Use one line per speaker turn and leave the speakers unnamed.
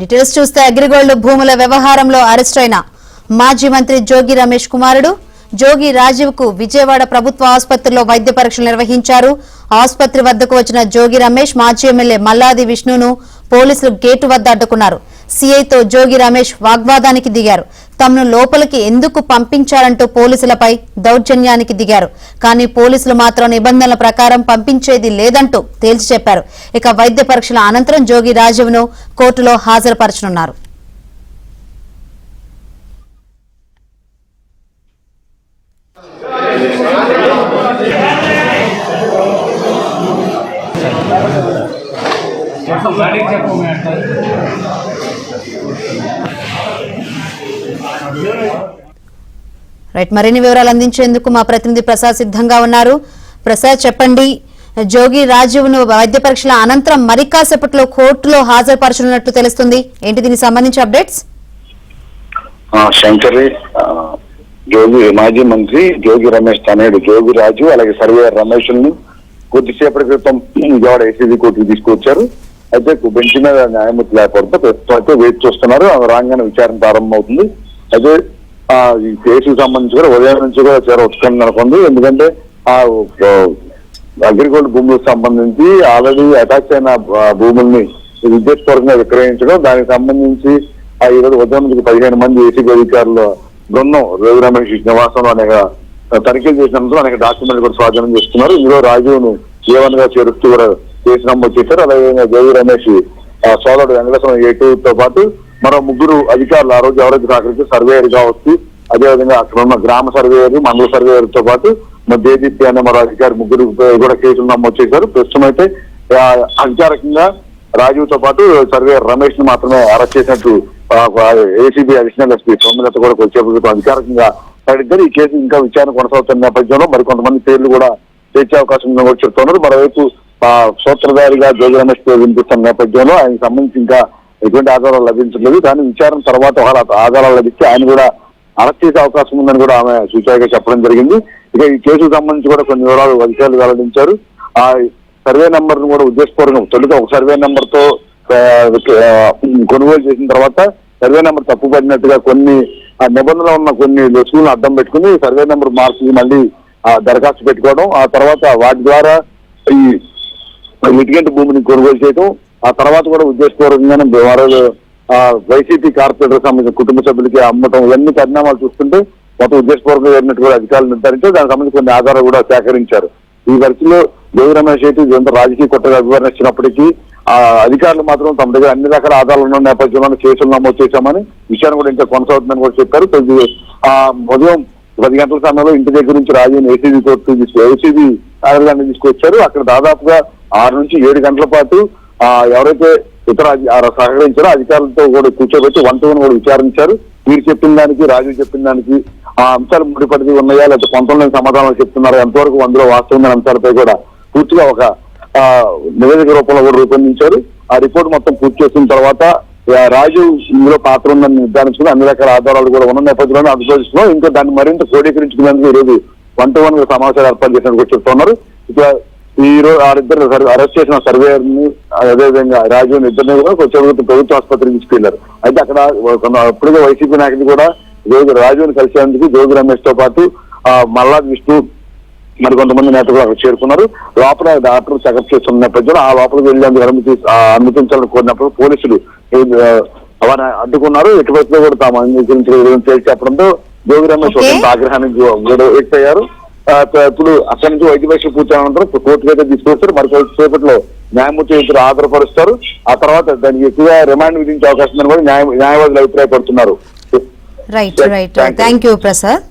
Details చూస్తే అగ్రిగోల్డ్ భూముల వ్యవహారంలో అరెస్ట్ అయిన మాజీ మంత్రి జోగి రమేష్ కుమారుడు జోగి రాజీవ్ కు విజయవాడ ప్రభుత్వ ఆసుపత్రిలో వైద్య పరీక్షలు నిర్వహించారు. ఆసుపత్రి వద్దకు వచ్చిన జోగి రమేష్ మాజీ ఎమ్మెల్యే మల్లాది విష్ణును పోలీసులు గేటు వద్ద అడ్డుకున్నారు. సీఐతో జోగి రమేష్ వాగ్వాదానికి దిగారు. తమను లోపలికి ఎందుకు పంపించారంటూ పోలీసులపై దౌర్జన్యానికి దిగారు. కానీ పోలీసులు మాత్రం నిబంధనల ప్రకారం పంపించేది లేదంటూ తేల్చి చెప్పారు. ఇక వైద్య పరీక్షల అనంతరం జోగి రాజీవ్ ను కోర్టులో హాజరుపరచనున్నారు. రైట్, మరిన్ని వివరాలు అందించేందుకు మా ప్రతినిధి ప్రసాద్ సిద్ధంగా ఉన్నారు. ప్రసాద్, చెప్పండి, జోగి రాజీవ్ ను వైద్య పరీక్షల అనంతరం మరి కాసేపట్లో కోర్టులో హాజరుపరచనున్నట్లు తెలుస్తుంది. ఏంటి దీనికి సంబంధించి అప్డేట్స్?
శంకరి, జోగి మాజీ మంత్రి జోగి రమేష్ తనయుడు జోగి రాజు అలాగే సర్వేయర్ రమేష్ ను కొద్దిసేపటి క్రితం విజయవాడ ఏసీబీ కోర్టుకు తీసుకొచ్చారు. అయితే బెంచ్ మీద న్యాయమూర్తి లేకపోతే ప్రస్తుతం అయితే వెయిట్ చూస్తున్నారు. రాగానే విచారణ ప్రారంభమవుతుంది. అయితే ఈ కేసుకు సంబంధించి కూడా ఉదయం నుంచి కూడా చాలా ఉత్కంఠ నెలకొంది. ఎందుకంటే ఆ అగ్రిగోల్డ్ భూములకు సంబంధించి ఆల్రెడీ అటాచ్ అయిన భూముల్ని ఉద్దేశపూర్వకంగా విక్రయించడం, దానికి సంబంధించి ఈ రోజు ఉదయం నుంచి 15 మంది ఏసీబీ అధికారుల బృందం జోగి రమేష్ నివాసంలో అనేక తనిఖీలు చేసినందుకు అనేక డాక్యుమెంట్లు కూడా స్వాధీనం చేస్తున్నారు. ఇందులో రాజును A1 గా చేరుస్తూ కూడా కేసు నమోదు చేశారు. అలాగే జోగి రమేష్ సోదరుడు వెంకటేశ్వరం A2తో పాటు మరో 3 అధికారులు ఆ రోజు ఎవరైతే సహకరించి సర్వేయర్ కావచ్చు, అదేవిధంగా అక్కడ ఉన్న గ్రామ సర్వేయర్, మండల సర్వేయర్ తో పాటు జేదీపీ అనే మరో అధికారి 3 కూడా కేసులు నమోదు చేశారు. ప్రస్తుతం అయితే అధికారికంగా రాజీవ్ తో పాటు సర్వేయర్ రమేష్ ను మాత్రమే అరెస్ట్ చేసినట్టు ఏసీబీ అడిషనల్ ఎస్పీ సౌమ్యత కూడా వచ్చే అధికారికంగా ప్రకటించారు. ఈ కేసు ఇంకా విచారణ కొనసాగుతున్న నేపథ్యంలో మరికొంతమంది పేర్లు కూడా తెచ్చే అవకాశం ఉందని కూడా చెప్తున్నారు. మరోవైపు సూత్రధారిగా జోగి రమేష్ పేరు వినిపిస్తున్న నేపథ్యంలో ఆయనకు సంబంధించి ఇంకా ఎటువంటి ఆధారాలు లభించలేదు. కానీ విచారణ తర్వాత ఒకవేళ ఆధారాలు లభిస్తే ఆయన కూడా అరెస్ట్ చేసే అవకాశం ఉందని కూడా ఆమె సూచనగా చెప్పడం జరిగింది. ఇక ఈ కేసుకు సంబంధించి కూడా కొన్ని వివరాలు అధికారులు వెల్లడించారు. ఆ సర్వే నెంబర్ ను కూడా ఉద్దేశపూర్వకం తొలిగా ఒక సర్వే నెంబర్ తో కొనుగోలు చేసిన తర్వాత సర్వే నెంబర్ తప్పుపడినట్టుగా కొన్ని నిబంధనలు ఉన్న కొన్ని లొసుగులను అడ్డం పెట్టుకుని సర్వే నెంబర్ మార్చి మళ్ళీ దరఖాస్తు పెట్టుకోవడం, ఆ తర్వాత వాటి ద్వారా ఈ లిటిగెంట్ భూమిని కొనుగోలు చేయడం, ఆ తర్వాత కూడా ఉద్దేశపూర్వకంగానే వైసీపీ కార్పొరేటర్ సంబంధించిన కుటుంబ సభ్యులకి అమ్మటం, ఇవన్నీ పరిణామాలు చూస్తుంటే మొత్తం ఉద్దేశపూర్వకంగా జరిగినట్టు కూడా అధికారులు నిర్ధారించారు. దానికి సంబంధించి కొన్ని ఆధారాలు కూడా సేకరించారు. ఈ వరుసలో జోగి రమేష్ అయితే ఇదంతా రాజకీయ కొత్తగా వివరణ ఇచ్చినప్పటికీ అధికారులు మాత్రం తమ దగ్గర అన్ని రకాల ఆధారాలు ఉన్న నేపథ్యంలో కేసులు నమోదు చేశామని, విషయాన్ని కూడా ఇంకా కొనసాగుతుందని కూడా చెప్పారు. ఉదయం 10 గంటల సమయంలో ఇంటి దగ్గర నుంచి రాజీని ఏసీబీ కోర్టు ఏసీబీ కార్యాలయాన్ని తీసుకొచ్చారు. అక్కడ దాదాపుగా 6 నుంచి 7 గంటల పాటు ఎవరైతే ఇతర సహకరించారో అధికారులతో కూడా కూర్చోబెట్టి 1 to 1 కూడా విచారించారు. వీరు చెప్పిన దానికి రాజు చెప్పిన దానికి ఆ అంశాలు ముడిపడి ఉన్నాయా, లేకపోతే కొంతమంది సమాధానాలు చెప్తున్నారు, ఎంతవరకు అందులో వాస్తవమైన అంశాలపై కూడా పూర్తిగా ఒక నివేదిక రూపంలో కూడా రూపొందించారు. ఆ రిపోర్ట్ మొత్తం పూర్తి చేసిన తర్వాత రాజు ఇందులో పాత్ర ఉందని నిర్ధారించుకుని అన్ని రకాల ఆధారాలు కూడా ఉన్న నేపథ్యంలో అనుభవిస్తున్నాం. ఇంకా దాన్ని మరింత క్రోడీకరించుకునేందుకు ఈ రోజు 1 to 1 సమావేశాలు ఏర్పాటు చేసినట్టు చెప్తున్నారు. ఇక ఈ రోజు వారిద్దరు అరెస్ట్ చేసిన సర్వేయర్ ని అదేవిధంగా రాజు ఇద్దరిని కూడా కొంచెం ప్రభుత్వ ఆసుపత్రికి తీసుకెళ్లారు. అయితే అక్కడ అప్పుడుగా వైసీపీ నాయకులు కూడా రాజుని కలిసేందుకు జోగి రమేష్ తో పాటు మల్లాది విష్ణు మరికొంతమంది నేతలు అక్కడ చేరుకున్నారు. లోపల డాక్టర్ చెకప్ చేస్తున్న నేపథ్యంలో ఆ లోపలికి వెళ్ళేందుకు అనుమతించాలని కోరినప్పుడు పోలీసులు వారిని అడ్డుకున్నారు. ఎటువైపులో కూడా తాము అంగీకరించలేదని తేల్చి చెప్పడంతో జోగి రమేష్ ఆగ్రహానికి వ్యక్తి అయ్యారు. ఇప్పుడు అక్కడి నుంచి వైద్య పరీక్ష పూర్తి అనంతరం కోర్టుకు అయితే తీసుకొస్తారు. మరికొద్దిసేపట్లో న్యాయమూర్తి ఇద్దరు హాజరుపరుస్తారు. ఆ తర్వాత దానికి ఎక్కువగా రిమాండ్ విధించే అవకాశం ఉందని కూడా న్యాయవాదులు అభిప్రాయపడుతున్నారు.
Right, thank you Prasad.